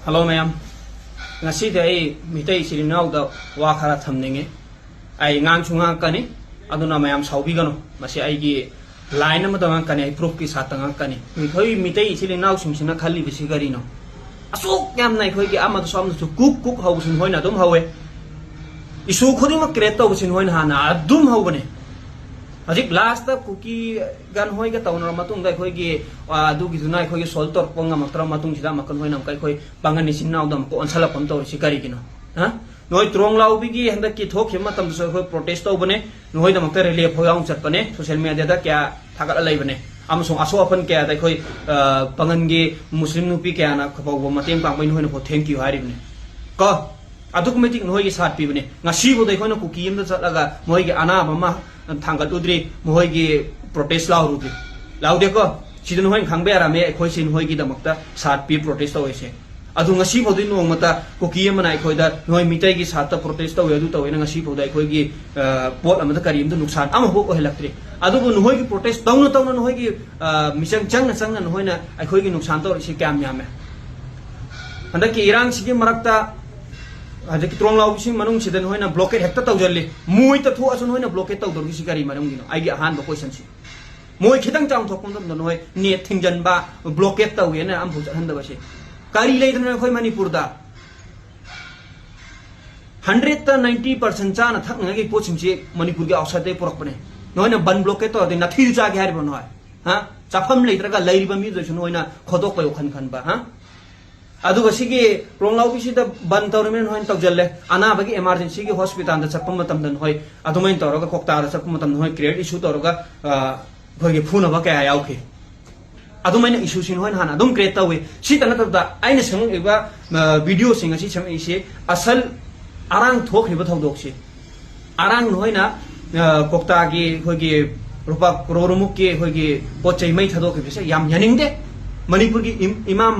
Hello ma'am. Ngasi dai mitai sirinau da wa khara thamninge. Ai ngang chunga kani aduna ma'am saubi gano. Masi ai gi line ma da kani ai proof ki sat nga kani. Mi khoi mitai sirinau sumsina khali bisi gari no. Asuk yam nai khoi gi amadu som su kuk hausin hoina dum hawe. Isu khodi ma create to sin hoina hana adum hawbane. Hajik last ta kuki gan hoi ga tawnor matung dai khoi gi adu gi junai khoi gi soltor ponga matra matung sida makon hoi nam kai khoi bangan ni sinnaw dam ko ansala pam to si kari gino ha noi trong lau bi gi handa ki thok hema tam so khoi protest to bane noi dam ta relief hoyang chat bane social media da kya thagat lai bane amsong aso apon kya dai khoi bangan gi muslim nupi kya na khapau mateng pang bain hoi na pho thank you hari bane ko aduk metik noi gi sat pi bane ngasi bo dai khoi na kuki yem da chatlaga moi gi ana bama thangkat udri mohoi gi protest lau rupi lau de ko sidun hoi khangbe ara me khoi sin hoi gi damakta sat pi protest to ese adu ngasi bodin no mata ko ki yemana khoi da noi mitai gi sat ta protest to edu to ena ngasi bodai khoi gi pot amada karim du nuksan am ho ko helaktri adu bu noi gi protest tawna noi gi misang chang na hoi na khoi gi nuksan to isi kam yame anda ki irang sigi marakta aja ki trong lau sing manung sidan hoina blockade hekta tawjalli mui ta thu asun hoina blockade taw dor gi sikari manung gino ai gi han ba question si moi khidang chang thok pom dam noi net thingjan ba blockade taw yena am bu han da ba se kari lei dan khoi manipur da 100 ta 90% cha na thak ngai gi poching chi manipur gi outside de porak bane noina ban blockade to de na thil cha gi har ba noi ha chafam lei traga lei ba mi jo sun hoina khodok ko khan ba ha adu basi gi pronglau bisi da ban tawremen hoin tawjalle ana bagi emergency gi hospital da chapam matam dan hoi adumain tawraga kokta da chapam matam hoi create issue tawraga hoi gi phuna ba ka yauke adumain issue sin hoin hana adum create tawe si tana da aina sang eba video singa si cham ise asal arang thok ni ba thawdok si arang hoina kokta gi hoi gi rupa crorumuk ki hoi gi pochai mai thadok bi se yam yaning de Manipur ki imam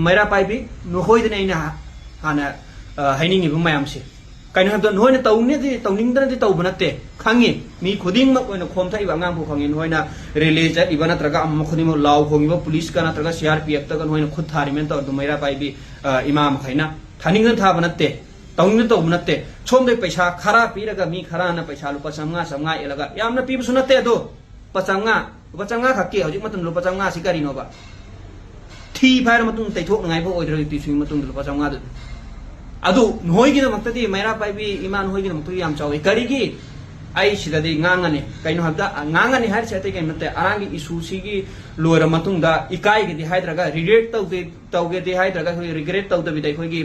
maira pai bi no hoi de na hana haining ibu mayam se kain ha don hoi na tawne de tawning dan de taw banate khangi mi khuding ma koina khom thai ba ngang bu khangin hoi na release at ibana traga am khuni mo law khongi ba police kana traga CRPF ta kan hoi na khud thari men taw do maira pai bi imam khaina thaning dan tha banate tawning taw banate chom de paisa khara pi raga mi khara na paisa lupa samnga elaga yamna pi bu sunate do pachanga khakke hojik matam lupa samnga sikari no ba thi phai matung tai thok ngai bo oidra ti swing matung lupa samnga du adu noi gi na maktadi maira pai bi iman hoi gi na maktadi yam chawi kari gi ai sida de ngangane kaino habda ngangane har chate kai mate arangi isu si gi loira matung da ikai gi di haidraga regret tawge de haidraga hoi regret taw da bi dai hoi gi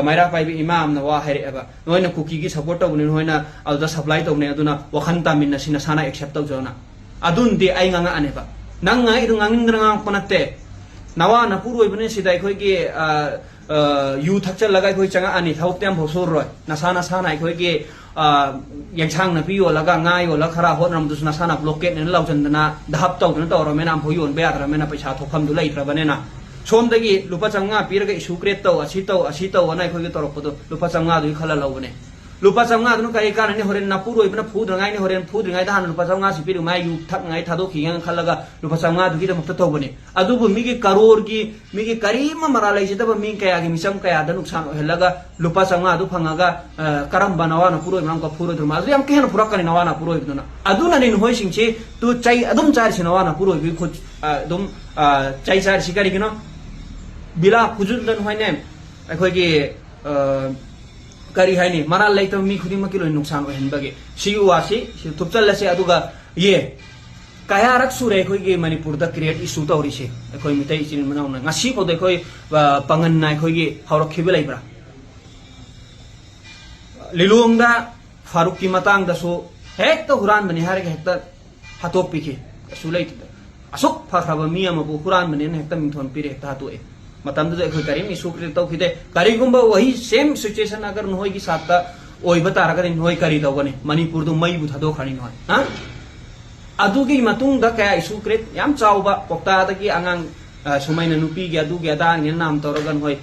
maira pai bi imam na wa haire aba noina kuki gi support taw ne hoina alda supply taw ne aduna wakhan ta min na sina sana accept taw jona adun de ai nganga ane ba nang ngai du ngangin ngang panate nawa na puroi bane sidai khoi gi yu thakchal lagai khoi changa ani thau tem bhosor roi nasana khoi gi yangchang na piyo laga ngai yo la khara hot ram dus nasana blockade ne laujandana dhap taw na tawra mena phoyon be adra mena paisa thokham du lai tra bane na chom dagi lupa changa piraga issue create taw asi taw anai khoi gi torok podo lupa changa du khala laubane lupa changa du kai kan ne horen na puroi bana phud rangai ne horen phud rangai da han lupa changa si piru mai yu thak ngai thado khiyang khalaga lupa changa du gi da mukta taw bane adu bu mi gi karor gi mi gi karima maralai jida ba mi kaya gi misam kaya da nuksan helaga lupa changa du phangaga karam banawa na puroi mang ka puroi duma yam ke na purak kan nawa na puroi duna adu na nin hoi sing che tu chai adum char sinawa na puroi gi khut dum chai char sikari gi no bila khujun dan hoi ne akhoi gi kari haini maral lai to mi khudi ma kilo nuksan o hen bage siu wasi si tupchal lase aduga ye kaya rak sure khoi ge manipur da create issue to ri se khoi mitai chin manau na ngasi ko de khoi pangan nai khoi ge haurok khibe lai bra lilung da faruk ki matang da so hek to huran bani har ge hek ta hatop pi ki sulai asuk pha khaba mi am bu huran bani ne hek ta min thon pi re ta to e matam da khoi karim isu kre taw khide kari gumba wahi same situation agar noi gi satta oi bata raga noi kari taw gane manipur du mai bu thado khani noi ha adu gi matung da kaya isu kre yam chawba kokta da gi angang sumai na nupi gi adu gi ada ni nam taw ragan hoi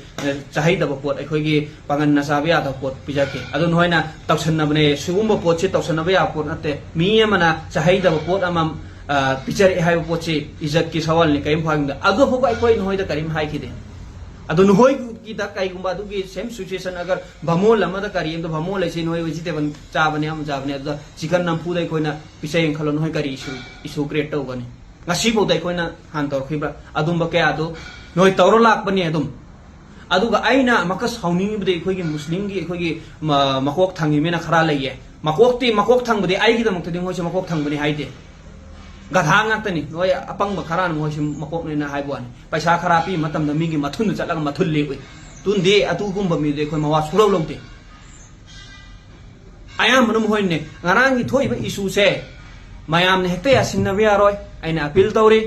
chahai da pot ai khoi gi pangan na sabya da pot pija ke adu noi na tawsan na bane sugumba pot che tawsan na ba pot ate mi amana chahai da pot amam picture hai pot che izat ki sawal ni kaim phang da adu ho ai khoi noi da karim hai khide अदो नोय की दा काई गुंबा दु की same situation अगर भमोल अमदा करी तो भमोल लेसे नोय वेजिटेबल चाबने हम जाबने अदा चिकन नमफु दai कोइना पिसे खलो नोय करी इशू क्रिएट तौगनी ngasi bo dai koina han tor khibra adum ba kya do noi tawro lak bani adum aduga aina maka sauni bde khoi gi muslim gi khoi gi makok thangi mena khara laiye makok thang bde ai gi damok tading hoi makok thang bani haide gadha ngak tani noi apang ba khara no hoi makok ne na hai bwani paisa khara pi matam da mi gi mathun chatlaga mathul le oi tun de atu gum ba mi de khoi mawa sulo lomte aya manum hoi ne ngarang gi thoi ba issue se mayam ne hekte asin na bia roi aina appeal tawri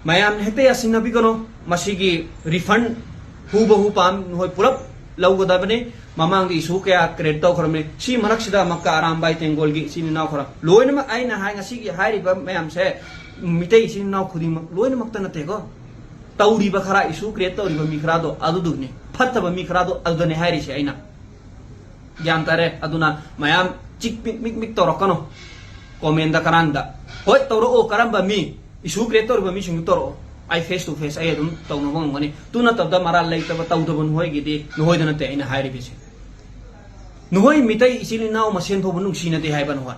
mayam ne hekte asin na bi kono masigi refund hu bahu pam hoi purap laugoda bane mamang gi issue kya create taw khorme si marak sida makka aram bai tengol gi sin na khora loina ma aina hai ngasi gi hai ri ba mayam se mitei sin na khudi ma loina makta na te go tawri ba khara issue create tawri ba mi khara do adu du ne phatta ba mi khara do adu ne hai ri se aina gyan tare aduna mayam chik mik to rokono comment da karanda hoi tawro o karamba mi issue creator ba mi sing toro ai face to face ai dum tawno bang ngani tuna tabda mara lai tab taw dabun hoi gi de no hoi dana te ina hairi bise no hoi mitai isili naw masen tho bunung sina de hai ban ho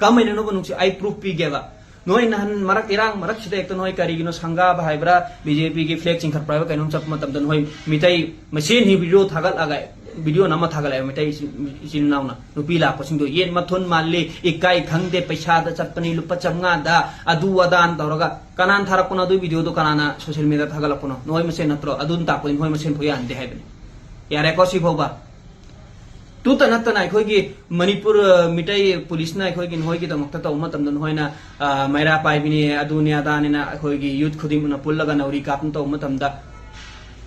kamai no bunung si ai proof pi geva noi nan marak irang marak sida ek noi kari gino sangha ba hai bra bjp gi flex ching khar private kainom chap matam dan hoi mitai masen hi video thagal agai video nama thagala mitai isin nauna nupi la pasing do yen mathon malle ikai khangde paisa da chatpani lupa chamnga da adu adan tawraga kanan tharakuna du video do kanana social media thagala puno noi mase natro adun ta poin hoi masen phoya ande haibani yare ko si bhoba tu ta natana khoi gi manipur mitai police na khoi gi hoi gi tamakta ta umma tamdan hoina maira pai bini adunia danina khoi gi youth khudim na pullaga nauri kapn ta umma tamda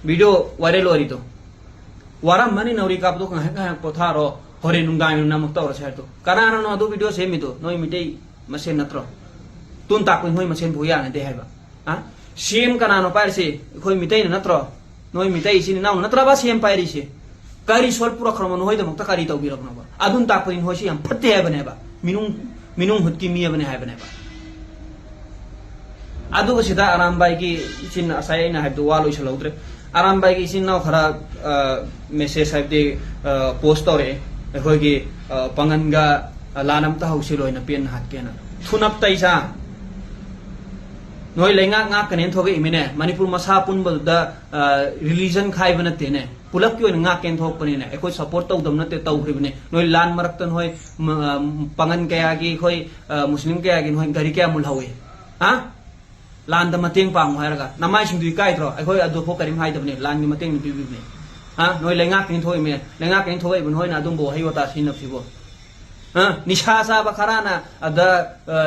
video viral ori to waram mani nauri kap do kha potharo hore nungang namak ta ora to kanana no adu video semi to noi mitei masen natro tun ta ko hoi masen bhuya na de haiba ha sim kanano pair se khoi mitei na natro noi mitei sin naw natra ba sim pairi se kari sol pura khramon hoi da mukta kari tau bi rakna ba adun ta ko in hoi si am phatte hai bane ba minung hutki mi bane hai bane ba adu sida aram bai ki sin asai na hai do walo isalaudre aram bai gi sin naw khara message hai de post ore khoi gi pangan ga lanam ta hausi loina pen hat kena thunap taisa noi lenga nga kanen thoge imine manipur masa pun bal da religion khai bana te ne pulak ki nga ken thok pani ne ekoi support taw dam na te taw hribne noi lan marak tan hoi pangan kaya gi khoi muslim kaya gi hoi gari kya mul hawe ha lan da mateng pang hairaga namai sing du kai tro ai khoi adu pho karim hai dabne lan ni mateng ni bi ne ha noi lenga ken thoi me lenga ken thoi bun hoi na dum bo hai wata sin nap si bo ha nisha sa ba khara na ada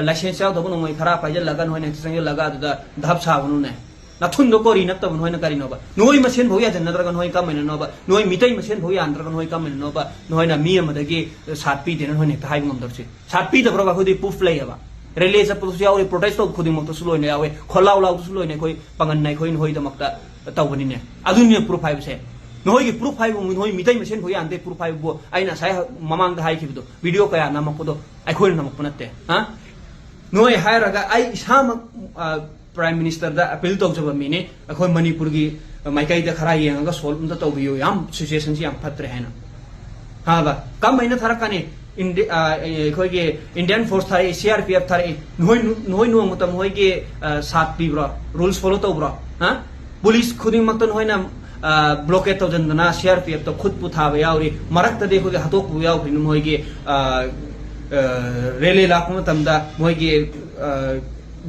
license yaw dabun ngoi khara paijal lagan hoi na sang laga da dhap sa bun ne na thun do kori nak tabun hoi na kari no ba noi masen bhoya jan nadra gan hoi kam ne no ba noi mitai masen bhoya andra gan hoi kam ne no ba noi na mi am da gi sat pi den hoi ne ta hai ngam dar se sat pi da bro ba khodi proof lay ba release sa pusi yaw protest to khodi mo to suloi ne yawe kholau lau to suloi ne khoi pangan nai khoi hoi da makta taw bani ne adun ne proof hai se noi gi proof hai mo noi mitai masen bhoya ande proof hai bo aina sai mamang da hai ki do video kaya namak ko do ai khoi namak punatte ha noi hai raga ai sam prime minister da appeal to jaba mine akhoi manipur gi maikai da khara yang ga solve da to biyo yam situation si yam phatre hai na ha ba kam maina tharakane khoi gi indian force thare crpf thare noi no mutam hoi gi sat pi bro rules follow to bro ha police khuding maktan hoina blockade to jandana crpf to khud pu thawa yauri marak ta de khoi hatok bu yaw phinum hoi gi rele lak mutam da hoi gi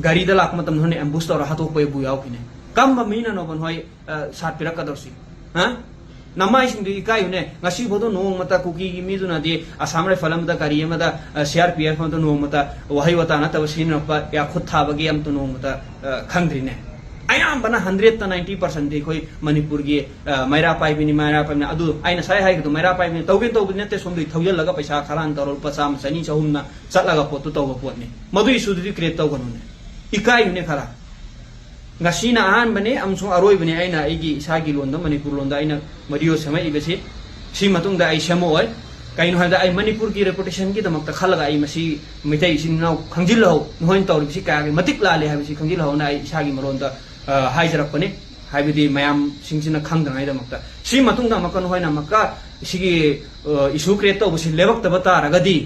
gari da lak matam hone ambush to hatok pe bu yaw phine kam ba mina no ban hoi sat pirak ka dorsi ha namai sing di kai ne ngasi bodo no mata kuki gi mi duna di asam re falam da kari ma da crpf ma no mata wahai wata na ta sin pa ya khud tha ba gi am to no mata khangri ne ayam bana 100 to 90% de khoi manipur gi maira pai bini adu aina sai hai do maira pai bini tawgen to ne te som di thoyal laga paisa kharan tarol pasam sani chahum na chat laga pot to ba pot ne madu isu di create taw ganu ne ikai ne khara ngasina ahan bane amsung aroi bane aina igi isagi londa manipur londa aina mario samai ibese si matung da ai samo oi kaino hada ai manipur ki reputation ki damak ta khalaga ai masi mitai sin naw khangjil ho noin tawri si ka ge matik la le ha si khangjil ho na ai isagi maron da hai jarak bane हाइबदी मयाम सिंगसिना खंगदनाइदमक्ता C मतुंगदा Makan होइना Mecca सिगी issue create तौबसि लेबक्तबा तारगदी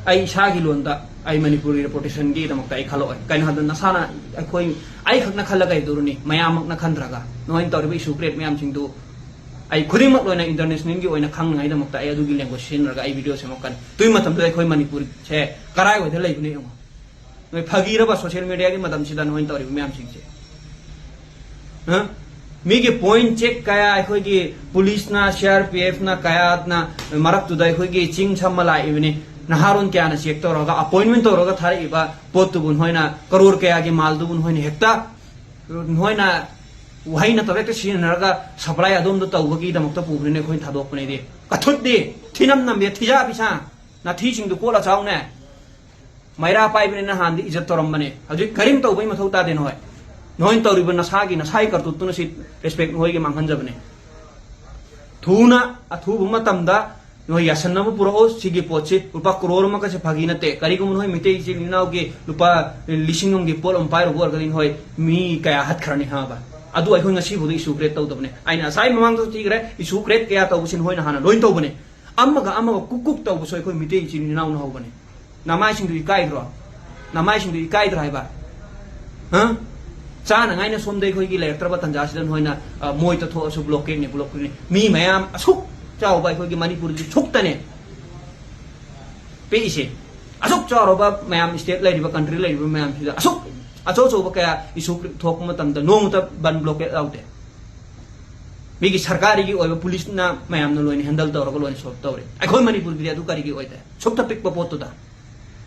आई इसागी लोनदा आई मणिपुरी रिपोर्टेशन की दमक्ता आई खलो कइन हद नसाना अखोई आई खकना खलगा इदुरनी मयामकना खंद्रगा नोइन तौरिबा issue create मयाम सिंगदु आई खुदिमक लोइना international की ओइना खंगनाइदमक्ता आई अदुगी language सिनरगा आई video सेमकन तुइ मतमदो अखोई मणिपुर से कराय ओइदा लैबने यंग नोइ फगीरबा सोशल मीडिया की मदम सिदा नोइन तौरिबा मयाम सिंगसे मीगे पॉइंट चेक कया अखोई की पुलिस ना सीआरपीएफ ना कया ना मरक्तुदा अखोई की चिंग छमला इवने नहारोन क्या ना चेक तौरगा अपॉइंटमेंट तौरगा थारेबा पोतुबुन होइना करोड़ कया की मालदुबुन होइना हेक्ता होइना वही न तबे सिनरगा सप्लाई अदोम दो तौबगी दमक्ता पुग्रिने खोइन थादोकपने दे कथुद्दे थिनम नमबे थिजा पिसा ना थिसिंग दु कोला चाउने मैरा पाइबने न हांदी इज्जत तोरमबने हजि करिम तौबई मथौ तादे नहोय नोइन तौरिबा नसागी नसाई करतुतुन सि रेस्पेक्ट होइगे मांगहनजबने थुना अथुबु मतमदा नोय यासनबु पुरो सिगी पोचे रुपा करोड़ मका से फागी नते करिगुम नोय मिते इचिनाव के रुपा लिसिंगम के पोल अम्पायर वर्गदिन होय मी कया हत खरनी हाबा अदु अखोय ngasi बुदु इशू क्रिएट तौदबने आइना साइ ममांग तो तिगरे इशू क्रिएट कया तौबसिन होइना हाना लोइन तौबने अम्मगा कुकुक तौबसो अखोय मिते इचिनाव न होबने नामाय सिंदु इकाइद्रो नामाय सिंदु इकाइद्रो हाइबा ह चाना ngaina somdai khoi gi lector tanja sidan hoina moi ta tho asu blockade ne mi mayam asuk chao bai khoi gi manipur ji chuk tane pe ise asuk chao ba mayam state lai ba country lai ba mayam sida asuk acho cho ba kaya isu thok ma tam da nong ta ban blockade out de mi gi sarkari gi oi ba police na mayam no loin handle ta ro loin solve tawre ai khoi manipur gi adu kari gi oi ta chuk ta pik pa pot to da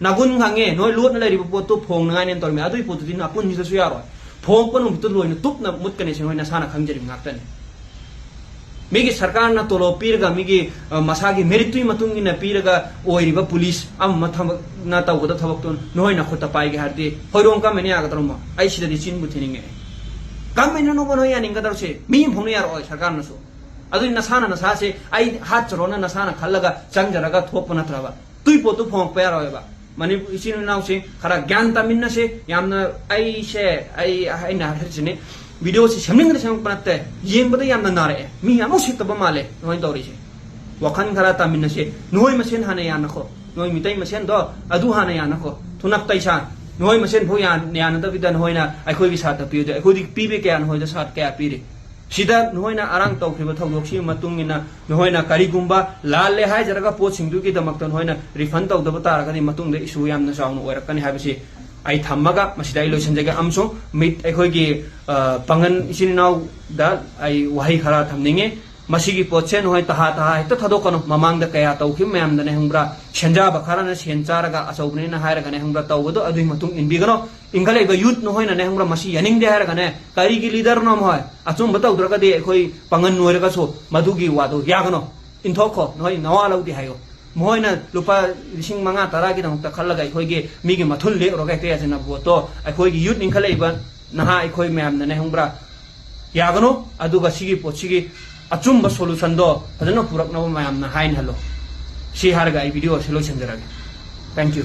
nagun khange noi lot na lai ba pot to phong ngai nen tor me adu pot din apun ni su ya ro फोंग पन मुत लोइन तुपना मुत connection होइना साना खंगजरि ngaktan मिगी सरकार ना तोलो पीरगा मिगी मसागी मेरिटुई मतुंगी ना पीरगा ओइरिबा पुलिस अम मथम ना तवगदा थबक्तोन नोइना खोता पाइगे हारदे होइरों का मेने आगतरम आई सिदि चिन बुथिनिंगे कम मेने नो बनो या निंगदर से मी भोंनो यार ओइ सरकार नसो अदु नसाना नसा से आई हात चरोना नसाना खल्लगा चंगजरगा थोपना थरबा तुई पोतु फोंग पे यारोयबा मनी इसी नाव से खरा ज्ञान तमिन से यामना आई से आई ना हरजने वीडियो से समनिंग से पनते येंबद यामना नारे मी यामो सितब माले नोइ तौरी से वखन खरा तमिन से नोइ मसेन हाने यानखो नोइ मितै मसेन दो अदु हाने यानखो थुनक तैसा नोइ मसेन भो यान दबिदन होइना अखोइ साथ पिदे अखोदि पीबे कयान होइदा साथ कया पीरे सिदा नोइना आरांग तौखिबा थौदोक्सि मतुंगिना नोइना करिगुंबा लाले हाय जरगा पोत सिंदुगी दमक्तन नोइना रिफंड तौदबा तारगदि मतुंग दे इशू यामना चाउन ओइरकनि हाबसि आई थम्मगा मसिदा आई लोइसनजेगा अमसो मिट अखोइगी पंगन इसिनाव दा आई वहाई खरा थमनिंगे मसिगी पोतसे नोइ तहा हेत थदोकनो ममांग द कया तौखि मयाम दने हंब्रा सेंजा बखाराना सेंचारगा असौबनेना हायरगने हंब्रा तौबदो अदुइ मतुंग इनबिगनो इंगलेगा यूथ नोइना ने हंब्रा मसि यानिंग दे हायरगने कारिगी लीडर नोम होय अचुम बतौद्रगा दे अखोइ पंगन नोइरगा सो मधुगी वादो यागनो इंथोखो नोइ नवा लौदि हायो मोइना लुपा लिसिंग मंगा तरागी दमक्ता खल्लगा अखोइगे मिगी मथुल ले रोगा ते याजना बोतो अखोइगी यूथ इंखलेइबा नहा अखोइ मयाम दने हंब्रा यागनो अदुगा सिगी पोचिगी अचुम्ब सोल्यूशन दो फजनो पुरकनो मयाम ना हाइन हलो सी हारगा वीडियो से लोइसनजरागे थैंक यू।